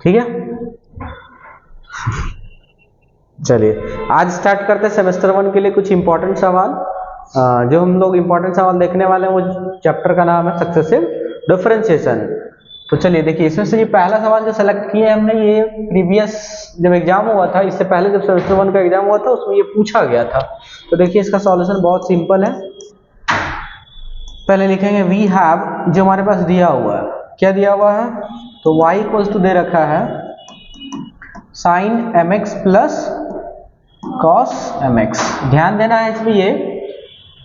ठीक है, चलिए आज स्टार्ट करते हैं सेमेस्टर 1 के लिए कुछ इंपॉर्टेंट सवाल। जो हम लोग इंपॉर्टेंट सवाल देखने वाले हैं वो चैप्टर का नाम है सक्सेसिव डिफरेंशिएशन। तो चलिए देखिए, इसमें से ये पहला सवाल जो सेलेक्ट किया हमने, ये प्रीवियस जब एग्जाम हुआ था, इससे पहले जब सेमेस्टर 1 का एग्जाम हुआ था उसमें ये पूछा गया था। तो देखिए इसका सॉल्यूशन बहुत सिंपल है। पहले लिखेंगे वी हैव, जो हमारे पास दिया हुआ है, क्या दिया हुआ है, तो y इक्वल्स टू दे रखा है sine mx plus cos mx। ध्यान देना है इसमें ये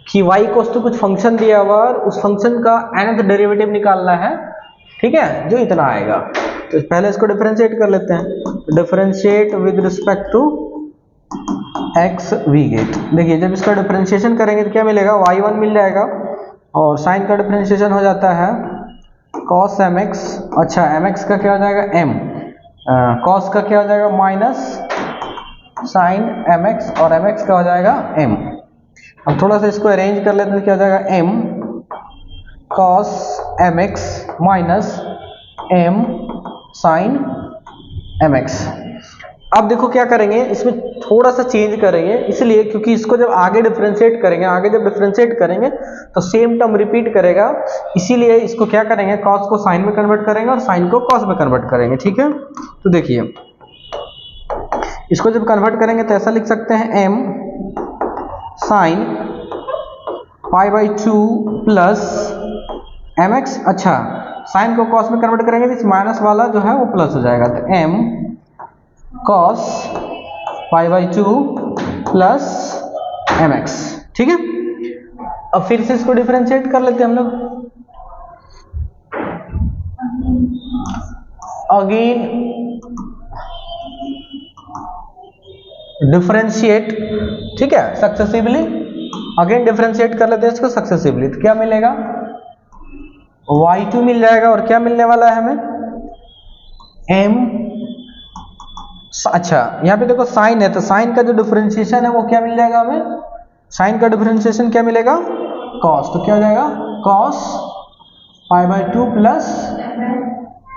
कि y इक्वल्स टू कुछ फंक्शन दिया हुआ और उस फंक्शन का nth डेरिवेटिव निकालना है, ठीक है, जो इतना आएगा। तो पहले इसको डिफरेंशिएट कर लेते हैं। Differentiate with respect to x we get. देखिए जब इसका डिफरेंशिएशन करेंगे तो क्या मिलेगा, y1 मिल जाएगा और साइन का डिफरेंशिएशन हो जाता है cos mx। अच्छा mx का क्या हो जाएगा m, cos का क्या हो जाएगा माइनस साइन mx और mx का हो जाएगा m। अब थोड़ा सा इसको अरेंज कर लेते हैं, क्या हो जाएगा m cos mx minus m sine mx। अब देखो क्या करेंगे, इसमें थोड़ा सा चेंज करेंगे, इसलिए क्योंकि इसको जब आगे डिफरेंशिएट करेंगे तो सेम टर्म रिपीट करेगा, इसीलिए इसको क्या करेंगे, cos को साइन में कन्वर्ट करेंगे और साइन को cos में कन्वर्ट करेंगे। ठीक है, तो देखिए इसको जब कन्वर्ट करेंगे तो ऐसा लिख सकते हैं m साइन π/2 प्लस mx। अच्छा साइन को cos में कन्वर्ट करेंगे तो इस माइनस वाला जो है वो प्लस हो जाएगा, तो m cos π/2 प्लस mx। ठीक है, अब फिर से इसको डिफरेंशिएट कर लेते हैं हम लोग। अगेन डिफरेंशिएट, ठीक है, सक्सेसिवली। अगेन डिफरेंशिएट कर लेते हैं इसको सक्सेसिवली, तो क्या मिलेगा, y2 मिल जाएगा और क्या मिलने वाला है हमें, m। अच्छा यहाँ पे देखो साइन है, तो साइन का जो डिफरेंशिएशन है वो क्या मिल जाएगा हमें, साइन का डिफरेंशिएशन क्या मिलेगा, cos। तो क्या हो जाएगा cos π/2 प्लस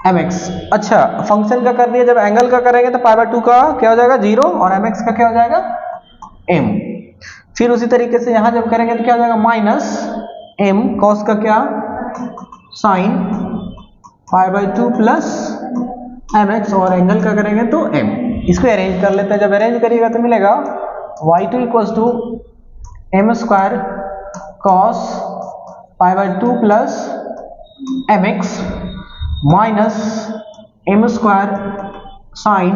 mx। अच्छा फंक्शन का कर दिया, जब एंगल का करेंगे तो π/2 का क्या हो जाएगा 0 और mx का क्या हो जाएगा m। फिर उसी तरीके से यहां जब करेंगे तो क्या हो जाएगा माइनस m cos का क्या साइन π/2 प्लस mx और एंगल का करेंगे तो m। इसको अरेंज कर लेते हैं, जब अरेंज करिएगा तो मिलेगा y2 equals to m square cos π/2 plus mx minus m square sine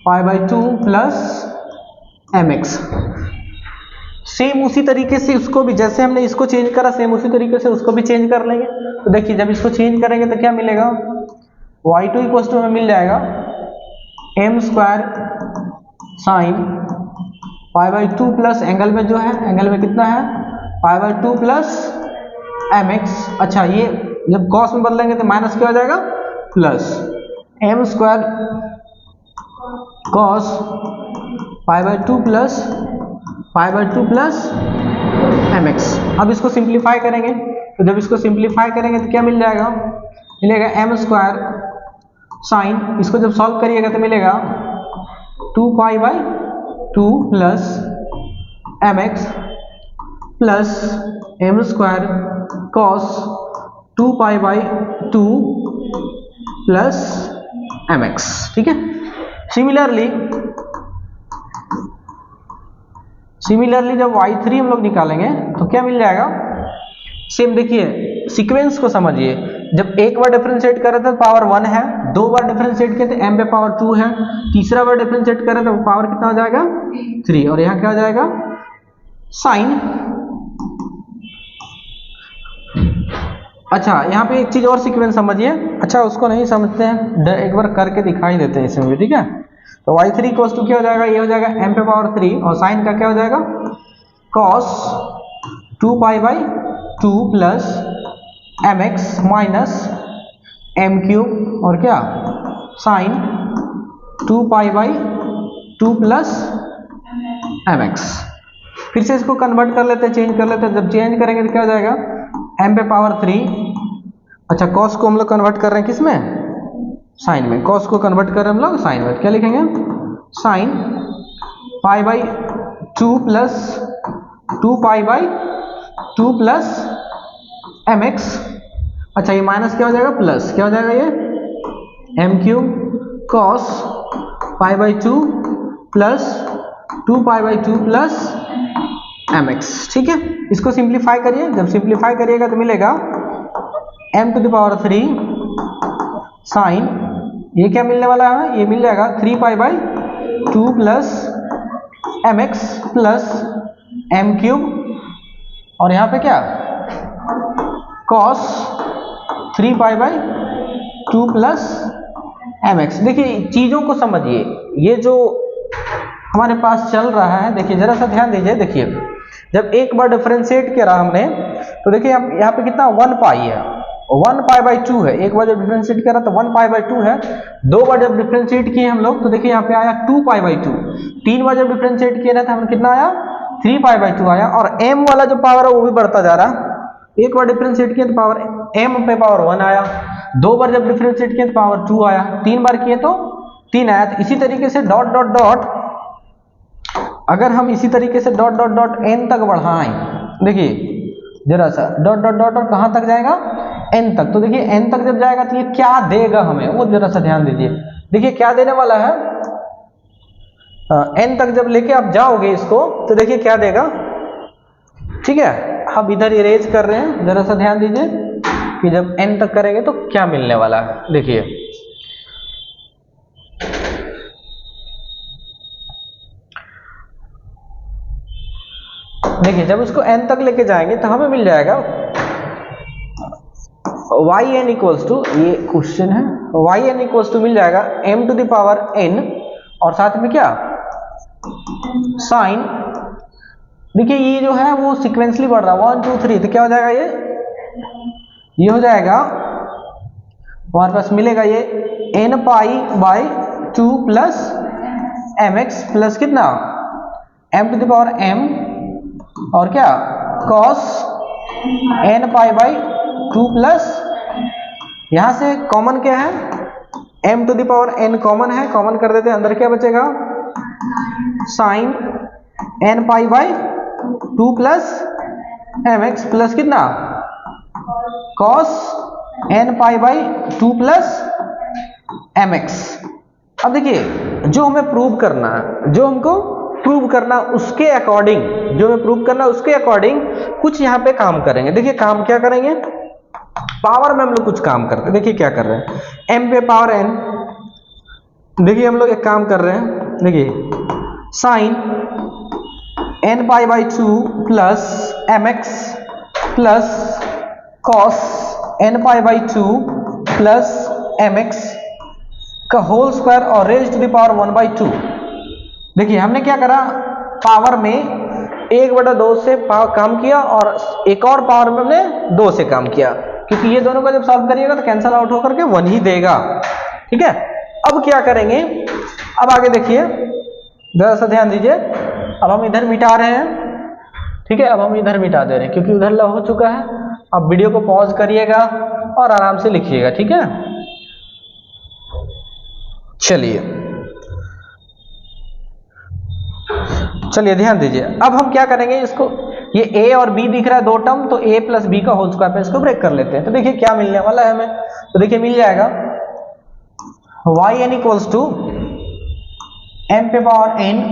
π/2 plus mx। Same उसी तरीके से उसको भी, जैसे हमने इसको चेंज करा सेम उसी तरीके से उसको भी चेंज कर लेंगे। तो देखिए जब इसको चेंज करेंगे तो क्या मिलेगा, y2 इक्वल्स टू हमें मिल जाएगा m square sine π/2 plus angle में जो है, एंगल में कितना है π/2 प्लस mx। अच्छा ये जब cos में बदलेंगे तो माइनस क्या हो जाएगा plus m square cos π/2 plus mx। अब इसको सिंप्लीफाई करेंगे, तो जब इसको सिंप्लीफाई करेंगे तो क्या मिल जाएगा, मिलेगा m स्क्वायर साइन, इसको जब सॉल्व करिएगा तो मिलेगा 2π/2 plus mx plus m square cos 2π/2 plus mx। ठीक है, सिमिलरली जब y3 हम लोग निकालेंगे तो क्या मिल जाएगा, सेम देखिए सीक्वेंस को समझिए, जब एक बार डिफरेंशिएट कर रहे थे पावर 1 है, दो बार डिफरेंशिएट किए तो m पे पावर 2 है, तीसरा बार डिफरेंशिएट कर रहे थे पावर कितना हो जाएगा 3 और यहाँ क्या हो जाएगा साइन। अच्छा यहाँ पे एक चीज और सीक्वेंस समझिए, अच्छा उसको नहीं समझते हैं एक बार करके दिखाई देते हैं इसमें भी। ठीक है, तो y3 इक्वल्स टू क्या हो जाएगा, ये हो जाएगा m पे पावर 3 और साइन का क्या हो जाएगा cos 2π/2 plus mx minus m cube और क्या साइन 2π/2 प्लस mx। फिर से इसको कन्वर्ट कर लेते हैं, चेंज कर लेते हैं, जब चेंज करेंगे तो क्या हो जाएगा m पे पावर 3। अच्छा cos को हम लोग कन्वर्ट कर रहे हैं किस में, साइन में, कॉस को कन्वर्ट कर रहे हम लोग साइन में, क्या लिखेंगे sine pi by 2 plus 2 pi by 2 plus M X. अच्छा ये माइनस क्या हो जाएगा प्लस, क्या हो जाएगा ये M cube cos pi by 2 plus 2 pi by 2 plus M X. ठीक है, इसको सिंप्लीफाई करिए, जब सिंप्लीफाई करिएगा तो मिलेगा m to the power 3 sine, ये क्या मिलने वाला है, ये मिल जाएगा 3 pi by 2 plus M x plus M cube, और यहाँ पे क्या cos 3 pi by 2 plus M X. देखिए चीज़ों को समझिए, ये जो हमारे पास चल रहा है, देखिए जरा सा ध्यान दीजिए। देखिए जब एक बार डिफरेंशिएट किया हमने तो देखिए यहाँ पे कितना 1 पाई है, 1 पाई बाई 2 है। एक बार जब डिफरेंशिएट करा तो 1 पाई बाई 2 है, 2 बार जब डिफरेंशिएट किए हम लोग तो देखिए यहाँ पे आया 2 पाई बाई 2, 3 बार जब डिफरेंशिएट किया ना तो हमें कितना आया 3 पाई बाई 2 आया, और m वाला जो पावर है वो भी बढ़ता जा रहा। एक बार डिफरेंशिएट किया तो पावर m पे पावर 1 आया, 2 बार जब डिफरेंशिएट किया तो पावर 2 आया, 3 बार किए तो 3 आया। तो इसी तरीके से डॉट डॉट डॉट, अगर हम इसी तरीके से डॉट डॉट डॉट n तक बढ़ाएं, देखिए जरा सा डॉट डॉट डॉट और कहाँ तक जाएगा n तक, तो देखिए n तक जब जाएगा तो ये क्या देगा हमें, वो जरा सा ध्यान दीजिए। देखिए क्या देने वाला है, n तक जब लेके आप जाओगे इसको तो देखिए क्या देगा। ठीक है, हम इधर इरेज कर रहे हैं, जरा सा ध्यान दीजिए कि जब n तक करेंगे तो क्या मिलने वाला है। देखिए देखिए जब उसको n तक लेके जाएंगे तो हमें मिल जाएगा yn इक्वल्स टू, ये क्वेश्चन है, yn इक्वल्स टू मिल जाएगा m to the power n और साथ में क्या साइन। देखिए ये जो है वो सिक्वेंसली बढ़ रहा है 1 2 3, तो क्या हो जाएगा ये हो जाएगा हमारे पास मिलेगा ये n pi by 2 plus M x plus कितना m to the power m और क्या cos n pi by 2 plus, यहां से कॉमन क्या है m to the power n common है, कॉमन कर देते हैं, अंदर क्या बचेगा sine n pi by 2 plus M x plus कितना cos n pi by 2 plus M x. अब देखिए जो हमें प्रूव करना है, जो हमको प्रूव करना उसके अकॉर्डिंग, जो हमें प्रूव करना उसके अकॉर्डिंग कुछ यहाँ पे काम करेंगे। देखिए काम क्या करेंगे, पावर में हम लोग कुछ काम करते हैं। देखिए क्या कर रहे हैं m पे पावर n, देखिए हम लोग एक काम कर रहे हैं, देखिए sine n pi by 2 plus M x plus cos n pi by 2 plus M X का होल स्क्वायर और raise to the power 1 by 2। देखिए हमने क्या करा, पावर में 1/2 से काम किया और एक और पावर में हमने 2 से काम किया, क्योंकि ये दोनों को जब सॉल्व करिएगा तो कैंसल आउट होकर के 1 ही देगा। ठीक है, अब क्या करेंगे, अब आगे देखिए जरा सा ध्यान दीजिए। अब हम इधर मिटा रहे हैं, ठीक है, अब हम इधर मिटा दे रहे हैं क्योंकि उधर हो चुका है। अब वीडियो को पॉज करिएगा और आराम से लिखिएगा, ठीक है। चलिए ध्यान दीजिए, अब हम क्या करेंगे, इसको ये a और b दिख रहा है 2 टर्म, तो a प्लस बी का होल स्क्वायर पे इसको ब्रेक कर लेते हैं। तो देखिए क्या मिलने वाला है हमें, तो देखिए मिल जाएगा yn इक्वल्स टू m पे पावर n,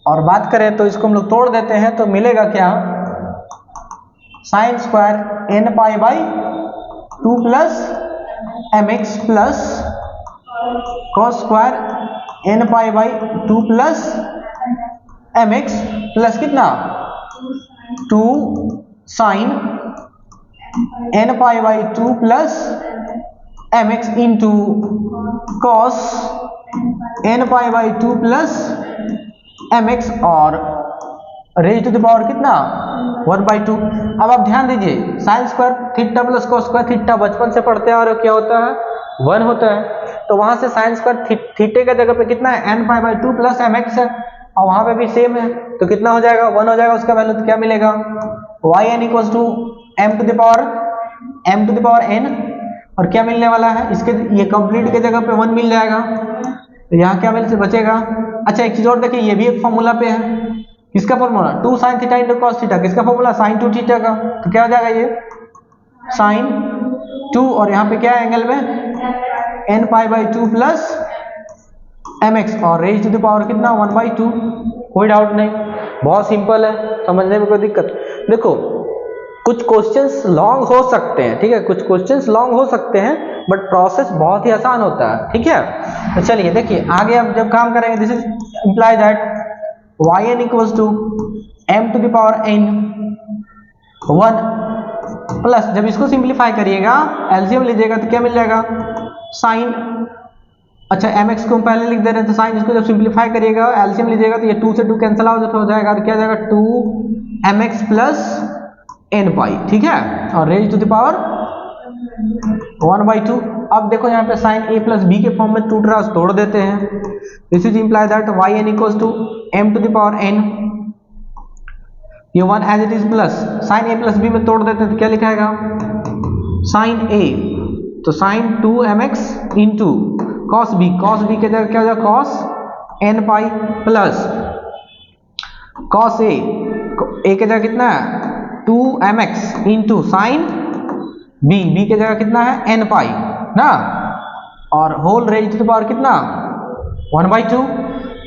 और बात करें तो इसको हम लोग तोड़ देते हैं तो मिलेगा क्या sine square n pi by 2 plus M x plus cos square n pi by 2 plus M x plus कितना 2 sine n pi by 2 plus M X into cos n pi by 2 plus M X और raise to the power कितना 1/2। अब आप ध्यान दीजिए, sine square theta plus cos square theta बचपन से पढ़ते हैं और क्या होता है 1 होता है, तो वहां से साइन स्क्वायर थीटे का जगह पे कितना है n pi by 2 plus M X है, और वहां पे भी सेम है, तो कितना हो जाएगा 1 हो जाएगा। उसका वैल्यू तो क्या मिलेगा yn equals to m to the power n, और क्या मिलने वाला है इसके, ये कंप्लीट के जगह पे 1 मिल जाएगा, तो यहाँ क्या मिल से बचेगा। अच्छा एक चीज और देखिए, ये भी एक फॉर्मूला पे है, किसका formula, 2 sin theta into cos theta, किसका फॉर्मूला, sin 2 थीटा का, तो क्या हो जाएगा ये sin 2, और यहाँ पे क्या है एंगल में n pi by 2 plus mx, और रेज टू द पावर कितना 1/2, कोई डाउट नहीं, बहुत सिंपल है, समझने में कोई दिक्कत। देखो कुछ क्वेश्चंस लॉन्ग हो सकते हैं, ठीक है, कुछ क्वेश्चंस लॉन्ग हो सकते हैं, बट प्रोसेस बहुत ही आसान होता है, ठीक है। तो चलिए देखिए आगे अब जब काम करेंगे, this is imply that yn equals to m to the power n 1 plus, जब इसको सिंप्लीफाई करिएगा एलसीएम लीजिएगा तो क्या मिल जाएगा साइन, अच्छा mx को हम पहले लिख दे रहे हैं, तो साइन इसको जब सिंप्लीफाई करिएगा एलसीएम लीजिएगा तो ये 2 से 2 कैंसिल आउट हो जाएगा, तो क्या हो जाएगा 2mx प्लस n पाई, ठीक है, और रेज टू द पावर 1/2। अब देखो यहाँ पे साइन a प्लस b के फॉर्म में टूट रहा है, तोड़ देते हैं, this is imply that yn equals to m to the power n, ये 1 as it is plus sine a plus b में तोड़ देते हैं तो क्या लिखाएगा साइन a, तो sine 2mx into cos b, cos b के जगह क्या हो जाएगा cos n pi plus cos a के जगह कितना है 2mx इंटू साइन b के जगह कितना है n पाई ना, और whole raise to the power कितना 1/2।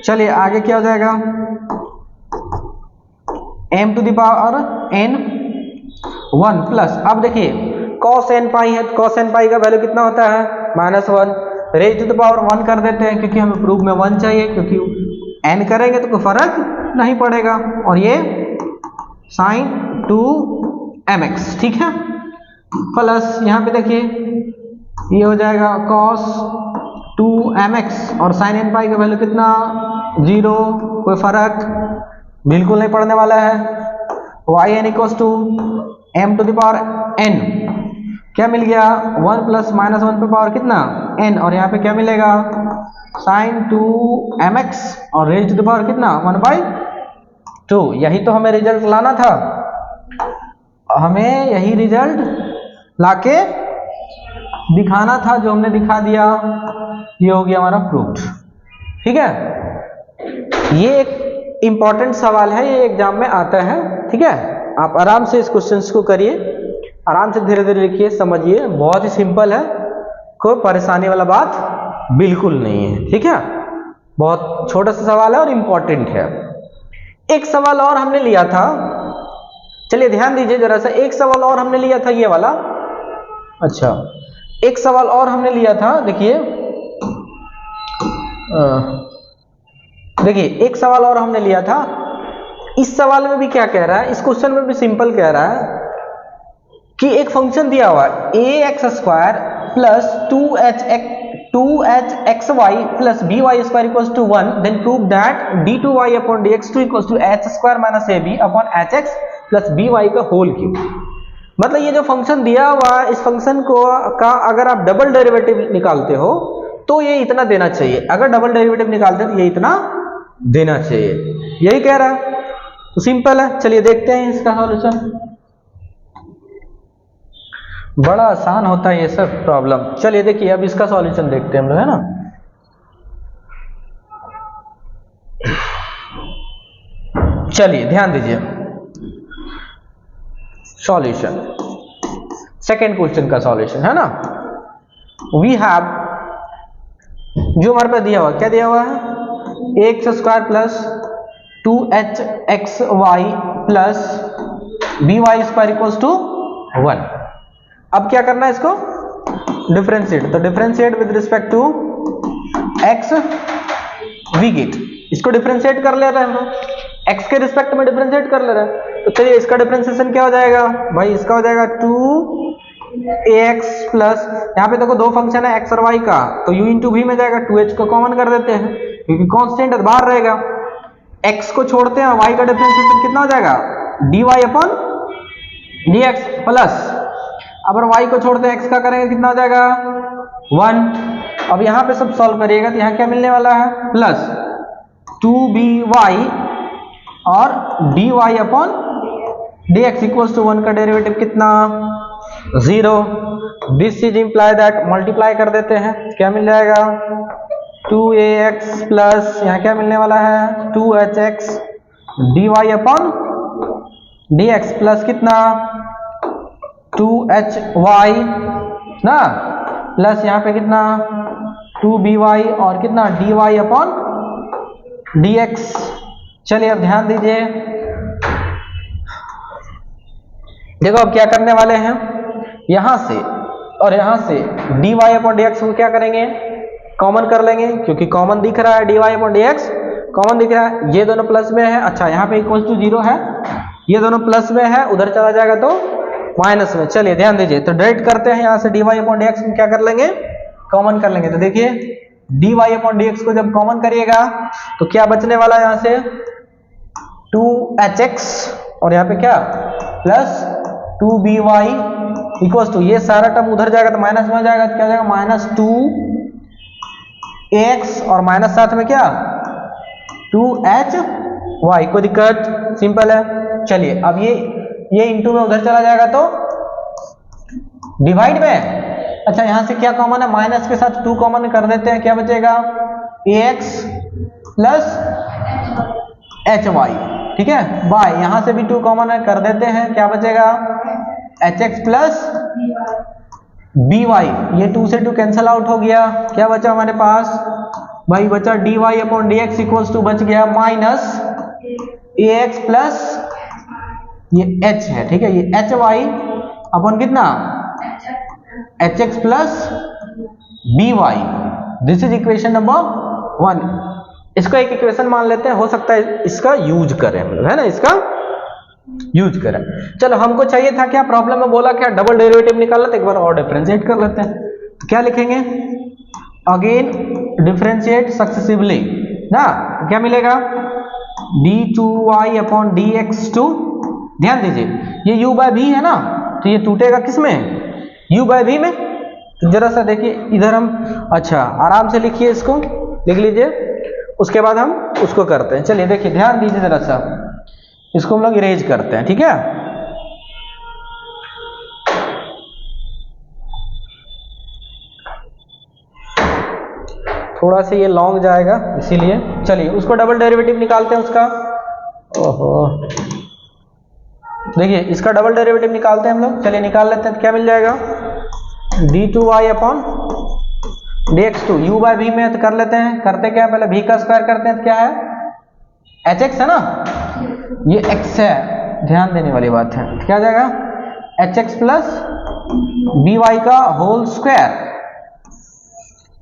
चलिए आगे क्या हो जाएगा m to the power n 1 plus, अब देखिए cos n पाई है, तो cos n पाई का वैल्यू कितना होता है -1, रेज टू द पावर 1 कर देते हैं क्योंकि हमें प्रूफ में 1 चाहिए, क्योंकि n करेंगे तो कोई फर्क नहीं पड़ेगा, और ये साइन 2mx, ठीक है, प्लस यहाँ पे देखिए ये हो जाएगा cos 2mx, और साइन n पाई का वैल्यू कितना 0, कोई फर्क बिल्कुल नहीं पड़ने वाला है, yn equals to m to the power n, क्या मिल गया 1 प्लस -1 पे पावर कितना n, और यहाँ पे क्या मिलेगा साइन 2mx और रेज टू द पावर कितना 1/2। यही तो हमें रिजल्ट लाना था, हमें यही रिजल्ट लाके दिखाना था, जो हमने दिखा दिया, ये हो गया हमारा प्रूफ, ठीक है। ये एक इंपॉर्टेंट सवाल है, ये एग्जाम में आता है, ठीक है, आप आराम से इस क्वेश्चंस को करिए, आराम से धीरे धीरे लिखिए, समझिए, बहुत ही सिंपल है, कोई परेशानी वाला बात बिल्कुल नहीं है, ठीक है, बहुत छोटा सा सवाल है और इम्पोर्टेंट है। एक सवाल और हमने लिया था, चलिए ध्यान दीजिए जरा सा, एक सवाल और हमने लिया था ये वाला, अच्छा एक सवाल और हमने लिया था, देखिए देखिए एक सवाल और हमने लिया था, इस सवाल में भी क्या कह रहा है, इस क्वेश्चन में भी सिंपल कह रहा है कि एक फंक्शन दिया हुआ है ax² plus 2hxy plus by² equals to 1, then prove that d2y upon dx2 equals to h² minus ab upon hx plus by का होल क्यूब। मतलब ये जो फंक्शन दिया हुआ है, इस फंक्शन को का अगर आप डबल डेरिवेटिव निकालते हो तो ये इतना देना चाहिए, अगर डबल डेरिवेटिव निकालते हैं तो ये इतना देना चाहिए, यही कह रहा है, तो सिंपल है। चलिए देखते हैं इसका सॉल्यूशन, बड़ा आसान होता है ये सब प्रॉब्लम। चलिए देखिए अब इसका सॉल्यूशन देखते हैं हम लोग, है ना। चलिए ध्यान दीजिए, सॉल्यूशन, सेकेंड क्वेश्चन का सॉल्यूशन है ना। वी हैव, जो हमारे पास दिया हुआ, क्या दिया हुआ है ax² plus 2hxy plus by² equals to 1। अब क्या करना है इसको डिफरेंशिएट, तो differentiate with respect to x we get, इसको डिफरेंशिएट कर ले रहे हैं हम लोग, x के रिस्पेक्ट में डिफरेंशिएट कर ले रहे हैं, तो चलिए इसका डिफरेंशिएशन क्या हो जाएगा भाई, इसका हो जाएगा 2ax प्लस, यहाँ पे देखो दो फंक्शन है x और y का, तो u इंटू v में जाएगा, 2h को कॉमन कर देते हैं क्योंकि कांस्टेंट बाहर रहेगा, x को छोड़ते हैं, y का डिफरेंशिएशन कितना हो जाएगा dy अपॉन dx प्लस, अगर y को छोड़ते हैं x का करेंगे कितना हो जाएगा 1। अब यहाँ पे सब सॉल्व करिएगा तो यहाँ क्या मिलने वाला है प्लस 2by और dy upon dx equals to 1 का डेरिवेटिव कितना 0। This is imply that, multiply कर देते हैं, क्या मिल जाएगा 2ax प्लस यहाँ क्या मिलने वाला है 2hx dy upon dx plus कितना 2hy ना, प्लस यहाँ पे कितना 2by और कितना dy अपॉन dx। चलिए अब ध्यान दीजिए, देखो अब क्या करने वाले हैं, यहां से और यहां से dy अपॉन dx को क्या करेंगे कॉमन कर लेंगे, क्योंकि कॉमन दिख रहा है dy अपॉन dx कॉमन दिख रहा है, ये दोनों प्लस में है। अच्छा यहाँ पे इक्वल टू 0 है, ये दोनों प्लस में है, उधर चला जाएगा तो माइनस में। चलिए ध्यान दीजिए, तो डायरेक्ट करते हैं, यहाँ से dy अपॉन dx को क्या कर लेंगे कॉमन कर लेंगे। तो देखिए dy अपॉन dx को जब कॉमन करिएगा तो क्या बचने वाला है, यहाँ से 2hx और यहाँ पे क्या प्लस 2by इक्वल टू, ये सारा टर्म उधर जाएगा तो माइनस में हो जाएगा, तो क्या हो जाएगा माइनस 2ax और माइनस साथ में क्या 2hy। कोई दिक्कत, सिंपल है। चलिए अब ये इंटू में उधर चला जाएगा तो डिवाइड में, अच्छा यहाँ से क्या कॉमन है, माइनस के साथ 2 कॉमन कर देते हैं, क्या बचेगा ax प्लस hy, ठीक है y, यहां से भी 2 कॉमन है कर देते हैं, क्या बचेगा hx प्लस by, ये 2 से 2 कैंसल आउट हो गया, क्या बचा हमारे पास भाई बचा dy upon dx equals to बच गया माइनस ax प्लस ये h है, ठीक है, ये hy अपॉन कितना hx plus by। This is equation number 1। इसको एक इक्वेशन मान लेते हैं, हो सकता है इसका यूज करें हम लोग, है ना, इसका यूज करें। चलो हमको चाहिए था क्या, प्रॉब्लम में बोला क्या डबल डेरिवेटिव निकालना, तो एक बार और डिफरेंशिएट कर लेते हैं। तो क्या लिखेंगे, अगेन डिफरेंशिएट सक्सेसिवली ना, तो क्या मिलेगा d2y अपॉन dx2। ध्यान दीजिए ये u बाय v है ना, तो ये टूटेगा किस में u बाय v में, तो जरा सा देखिए इधर हम, अच्छा आराम से लिखिए, इसको लिख लीजिए, उसके बाद हम उसको करते हैं। चलिए देखिए ध्यान दीजिए जरा सा, इसको हम लोग इरेज करते हैं, ठीक है। थोड़ा सा ये लॉन्ग जाएगा इसीलिए, चलिए उसको डबल डेरिवेटिव निकालते हैं उसका। ओहो देखिए इसका डबल डेरिवेटिव निकालते हैं हम लोग, चलिए निकाल लेते हैं, तो क्या मिल जाएगा d2y upon dx2 u bye v में, तो कर लेते हैं, करते क्या पहले v का स्क्वायर करते हैं, तो क्या है hx है ना, ये x है, ध्यान देने वाली बात है, तो क्या आ जाएगा hx प्लस by का होल स्क्वायर,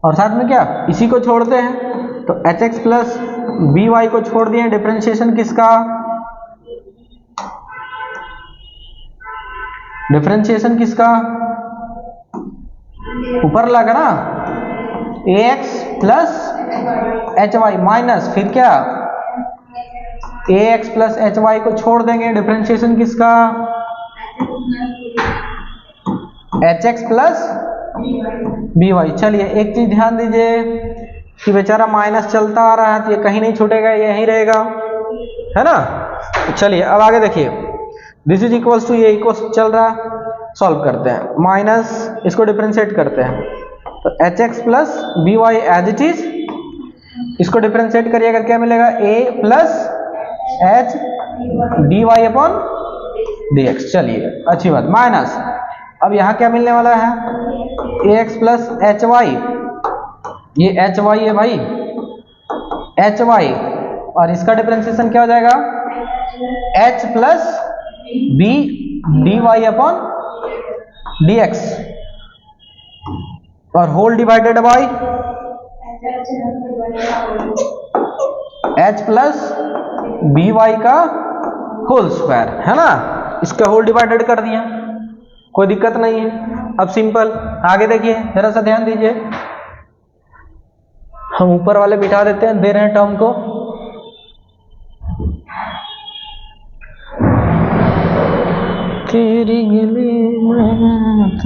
और साथ में क्या इसी को छोड़ते हैं, तो hx प्लस by को छोड़ दिए, डिफरेंशिएशन किसका, डिफरेंशिएशन किसका ऊपर लगा ना ax प्लस hy माइनस फिर क्या ax प्लस hy को छोड़ देंगे, डिफरेंशिएशन किसका hx प्लस by। चलिए एक चीज ध्यान दीजिए कि बेचारा माइनस चलता आ रहा है, तो ये कहीं नहीं छूटेगा, यहीं रहेगा, है ना। तो चलिए अब आगे देखिए, दिस इज इक्वल्स टू, ये इक्वल्स चल रहा है, सॉल्व करते हैं, माइनस इसको डिफरेंशिएट करते हैं, तो hx plus by as it is, इसको डिफरेंशिएट करिएगा क्या मिलेगा a plus h dy upon dx। चलिए अच्छी बात, माइनस अब यहाँ क्या मिलने वाला है ax प्लस hy, ये hy है भाई hy, और इसका डिफरेंशिएशन क्या हो जाएगा h plus b dy upon dx, और whole divided by h plus by का होल स्क्वायर, है ना, इसका होल डिवाइडेड कर दिया, कोई दिक्कत नहीं है। अब सिंपल आगे देखिए जरा सा ध्यान दीजिए, हम ऊपर वाले बिठा देते हैं, दे रहे हैं टर्म को, तेरी गली में,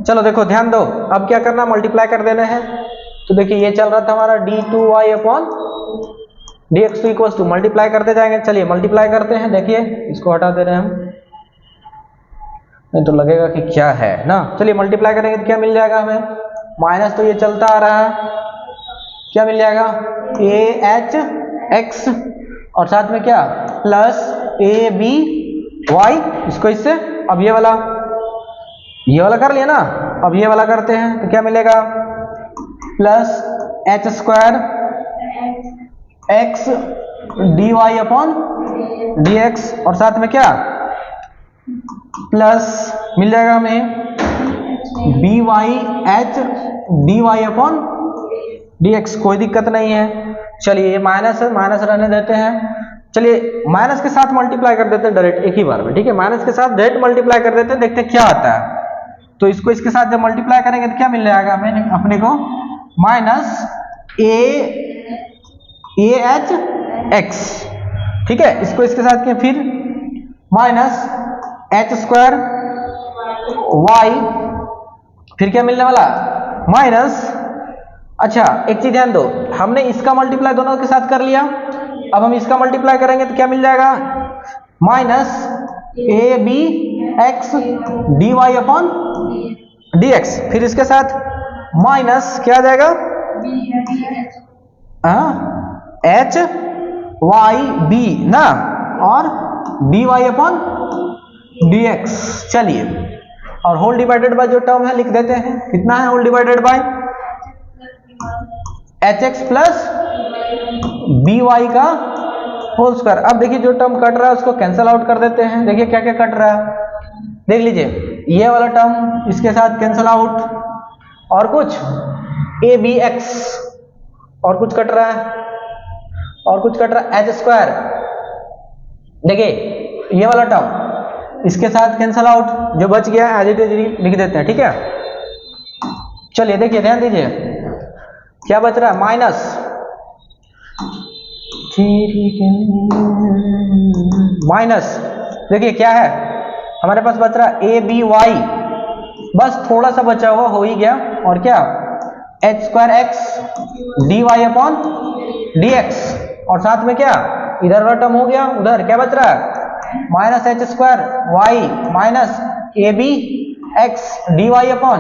चलो देखो ध्यान दो, अब क्या करना, मल्टीप्लाई कर देना है। तो देखिए ये चल रहा था हमारा d2y upon dx2 equals to, multiply करते जाएंगे, चलिए मल्टीप्लाई करते हैं, देखिए इसको हटा दे रहे हैं हम, नहीं तो लगेगा कि क्या है ना। चलिए मल्टीप्लाई करेंगे तो क्या मिल जाएगा हमें, माइनस तो ये चलता आ रहा है, क्या मिल जाएगा ए एच एक्स और साथ में क्या प्लस ए बी वाई, इसको इससे अब ये वाला कर लिया ना, अब ये वाला करते हैं तो क्या मिलेगा plus H square X D Y upon D X और साथ में क्या प्लस मिल जाएगा हमें B Y H D Y upon D X, कोई दिक्कत नहीं है। चलिए ये माइनस है, माइनस रहने देते हैं। चलिए माइनस के साथ मल्टीप्लाई कर देते हैं डायरेक्ट एक ही बार में, ठीक है, माइनस के साथ डायरेक्ट मल्टीप्लाई कर देते हैं, देखते हैं क्या आता है। तो इसको इसके साथ जब मल्टीप्लाई करेंगे तो क्या मिल जाएगा हमें अपने को माइनस ए एच एक्स, ठीक है, इसको इसके साथ किया फिर माइनस एच स्क्वायर वाई, फिर क्या मिलने वाला माइनस, अच्छा एक चीज ध्यान दो, हमने इसका मल्टीप्लाई दोनों के साथ कर लिया, अब हम इसका मल्टीप्लाई करेंगे तो क्या मिल जाएगा minus A B X D Y upon D X, फिर इसके साथ माइनस क्या आ जाएगा एच वाई बी ना और D Y upon D X. चलिए और होल डिवाइडेड बाय जो टर्म है लिख देते हैं, कितना है whole divided by H X plus B Y का होल स्क्वायर। अब देखिए जो टर्म कट रहा है उसको कैंसिल आउट कर देते हैं, देखिए क्या क्या कट रहा है, देख लीजिए ये वाला टर्म इसके साथ कैंसिल आउट, और कुछ ए बी एक्स और कुछ कट रहा है, और कुछ कट रहा है एच स्क्वायर, देखिए ये वाला टर्म इसके साथ कैंसिल आउट, जो बच गया एज इट इज लिख देते हैं, ठीक है। चलिए देखिए ध्यान दीजिए क्या बच रहा है माइनस माइनस, देखिए क्या है हमारे पास बच रहा है ए बी वाई, बस थोड़ा सा बचा हुआ हो ही गया, और क्या H square X D Y upon D X, और साथ में क्या इधर वाला टर्म हो गया, उधर क्या बच रहा है minus H square Y minus A B X D Y upon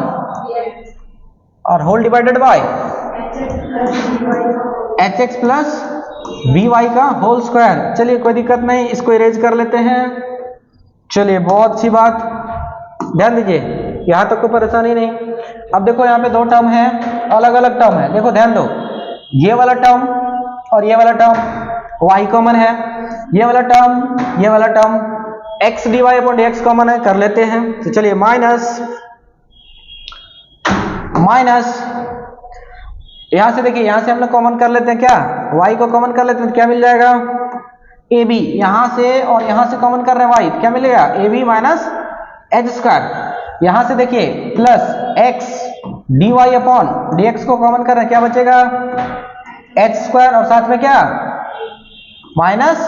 और whole divided by H X plus B Y का होल स्क्वायर। चलिए कोई दिक्कत नहीं, इसको इरेज कर लेते हैं। चलिए बहुत अच्छी बात, ध्यान दीजिए यहां तक कोई परेशानी नहीं। अब देखो यहाँ पे दो टर्म है, अलग अलग टर्म है, देखो ध्यान दो, ये वाला टर्म और ये वाला टर्म y कॉमन है, ये वाला term x dy upon dx common है, कर लेते हैं। तो चलिए माइनस यहां से देखिए, यहां से हम लोग कॉमन कर लेते हैं, क्या y को कॉमन कर लेते हैं तो क्या मिल जाएगा ab, यहां से और यहां से कॉमन कर रहे हैं y, क्या मिलेगा ab माइनस एच स्क्वायर, यहां से देखिए plus x dy upon dx को कॉमन कर रहे हैं, क्या बचेगा एच स्क्वायर और साथ में क्या माइनस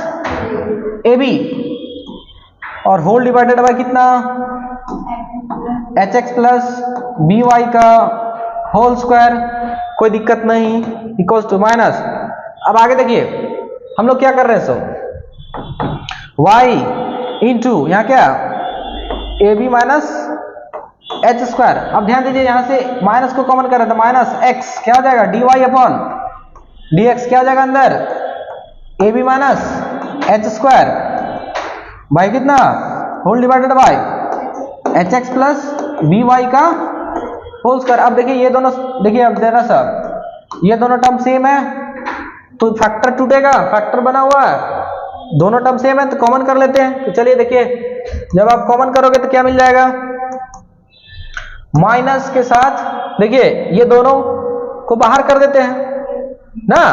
ab और होल डिवाइडेड बाय कितना H X plus B Y का होल स्क्वायर, कोई दिक्कत नहीं, इक्वल्स टू माइनस। अब आगे देखिए हम लोग क्या कर रहे हैं, सो y इंटू यहाँ क्या A B minus H square. अब ध्यान दीजिए यहां से माइनस को कॉमन कर रहे हैं तो माइनस एक्स क्या हो जाएगा D Y upon D X, क्या हो जाएगा अंदर A B minus H square by कितना whole divided by H X plus B Y का होल स्क्वायर। अब देखिए ये दोनों, देखिए अब जरा सा ये दोनों टर्म सेम है तो फैक्टर टूटेगा, फैक्टर बना हुआ है, दोनों टर्म सेम है तो कॉमन कर लेते हैं। तो चलिए देखिए जब आप कॉमन करोगे तो क्या मिल जाएगा माइनस के साथ, देखिए ये दोनों को बाहर कर देते हैं ना,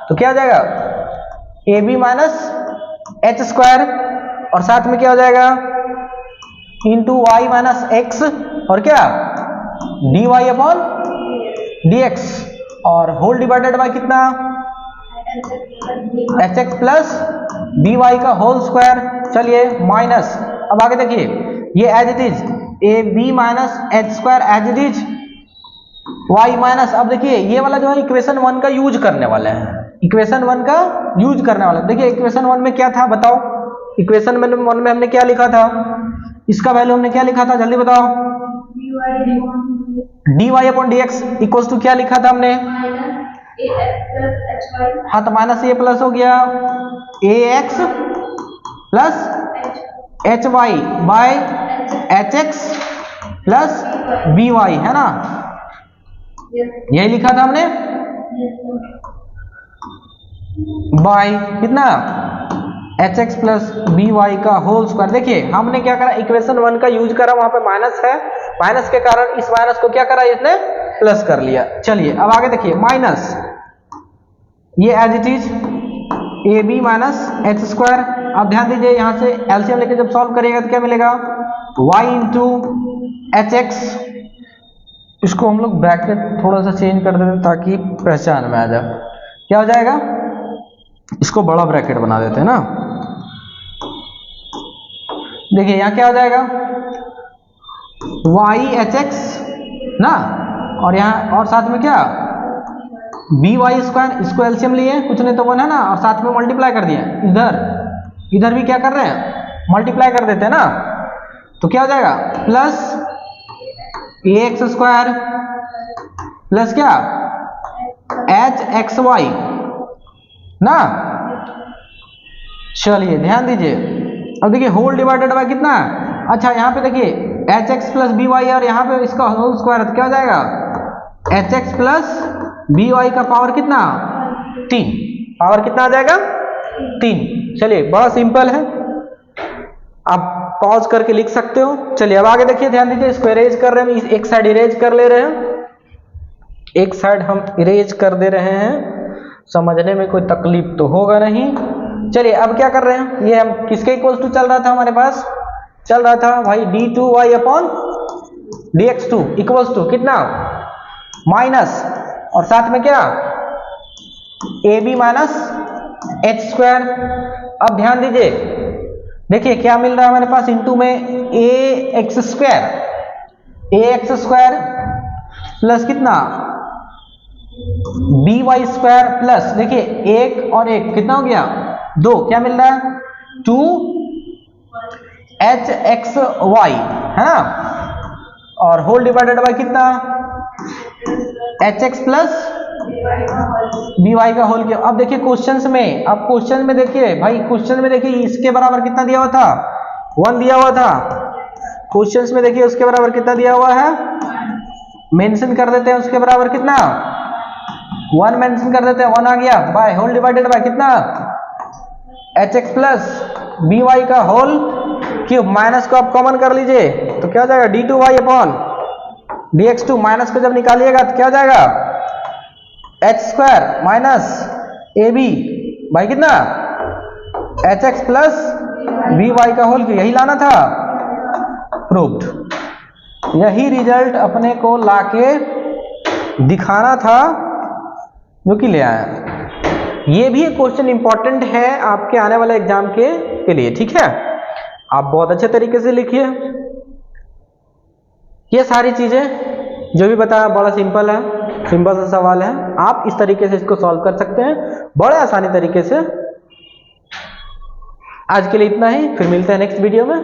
तो क्या हो जाएगा A B minus H square और साथ में क्या हो जाएगा इंटू वाई माइनस एक्स और क्या D Y upon D X और होल डिवाइडेड बाय कितना H X plus B Y का होल स्क्वायर। चलिए माइनस, अब आगे देखिए ये as it is A B minus H square as it is Y minus, अब देखिए ये वाला जो है इक्वेशन 1 का यूज करने वाले हैं, इक्वेशन 1 का यूज करने वाला। देखिए इक्वेशन 1 में क्या था बताओ, इक्वेशन 1 में हमने क्या लिखा था इसका वैल्यू हमने क्या लिखा था, जल्दी बताओ। dy upon dx equals to क्या लिखा था हमने, हाँ तो माइनस ए प्लस हो गया ax plus H Y by H X plus B Y, है ना, यही लिखा था हमने, बाय कितना H X plus B Y का होल स्क्वायर। देखिए हमने क्या करा, इक्वेशन 1 का यूज करा, वहां पे माइनस है, माइनस के कारण इस माइनस को क्या करा इसने, प्लस कर लिया। चलिए अब आगे देखिए, माइनस ये as it is A B minus H square. अब ध्यान दीजिए यहां से एलसीएम लेके जब सॉल्व करिएगा तो क्या मिलेगा, y इंटू एच एक्स, इसको हम लोग ब्रैकेट थोड़ा सा चेंज कर देते ताकि पहचान में आ जाए। क्या हो जाएगा, इसको बड़ा ब्रैकेट बना देते हैं ना, देखिए यहां क्या हो जाएगा, y एच एक्स ना, और यहाँ और साथ में क्या बी वाई स्क्वायर, इसको एलसीएम लिए कुछ नहीं तो 1 है ना, और साथ में मल्टीप्लाई कर दिया, इधर भी क्या कर रहे हैं, मल्टीप्लाई कर देते हैं ना, तो क्या हो जाएगा प्लस ए एक्स स्क्वायर प्लस क्या एच एक्स वाई ना। चलिए ध्यान दीजिए, अब देखिए होल डिवाइडेड बाय कितना, अच्छा यहाँ पे देखिए H X plus B Y और यहाँ पे इसका होल स्क्वायर, तो क्या हो जाएगा H X plus B Y का पावर कितना 3, पावर कितना आ जाएगा 3। चलिए बड़ा सिंपल है, आप पॉज करके लिख सकते हो। चलिए अब आगे देखिए, ध्यान दीजिए, इसको इरेज कर रहे हैं, एक साइड इरेज कर ले रहे हैं, एक साइड हम इरेज कर दे रहे हैं, समझने में कोई तकलीफ तो होगा नहीं। चलिए अब क्या कर रहे हैं, ये हम किसके इक्वल्स टू चल रहा था, हमारे पास चल रहा था भाई d2y upon dx2 equals to कितना माइनस, और साथ में क्या ab माइनस एच स्क्वायर। अब ध्यान दीजिए, देखिए क्या मिल रहा है हमारे पास, इंटू में ए एक्स स्क्वायर प्लस कितना बी वाई स्क्वायर प्लस, देखिए एक और एक कितना हो गया 2, क्या मिल रहा है 2 एच एक्स वाई, है ना, और होल डिवाइडेड बाय कितना H X plus B Y का होल किया। अब देखिए क्वेश्चंस में, अब क्वेश्चन में देखिए भाई, क्वेश्चन में देखिए इसके बराबर कितना दिया हुआ था 1 दिया हुआ था, क्वेश्चंस में देखिए उसके बराबर कितना दिया हुआ है, मेंशन कर देते हैं उसके बराबर कितना 1 मेंशन कर देते हैं, 1 आ गया बाय होल डिवाइडेड बाय कितना H X plus B Y का होल क्यूब, माइनस को आप कॉमन कर लीजिए तो क्या हो जाएगा d2y अपॉन dx2, माइनस को जब निकालिएगा तो क्या हो जाएगा H square minus A B by कितना H X plus B Y का होल, यही लाना था, प्रूव्ड। यही रिजल्ट अपने को लाके दिखाना था जो कि ले आया। ये भी एक क्वेश्चन इंपॉर्टेंट है आपके आने वाले एग्जाम के लिए, ठीक है, आप बहुत अच्छे तरीके से लिखिए। ये सारी चीजें जो भी बताया बड़ा सिंपल है, सिंपल सा सवाल है, आप इस तरीके से इसको सॉल्व कर सकते हैं बड़े आसानी तरीके से। आज के लिए इतना ही, फिर मिलते हैं नेक्स्ट वीडियो में।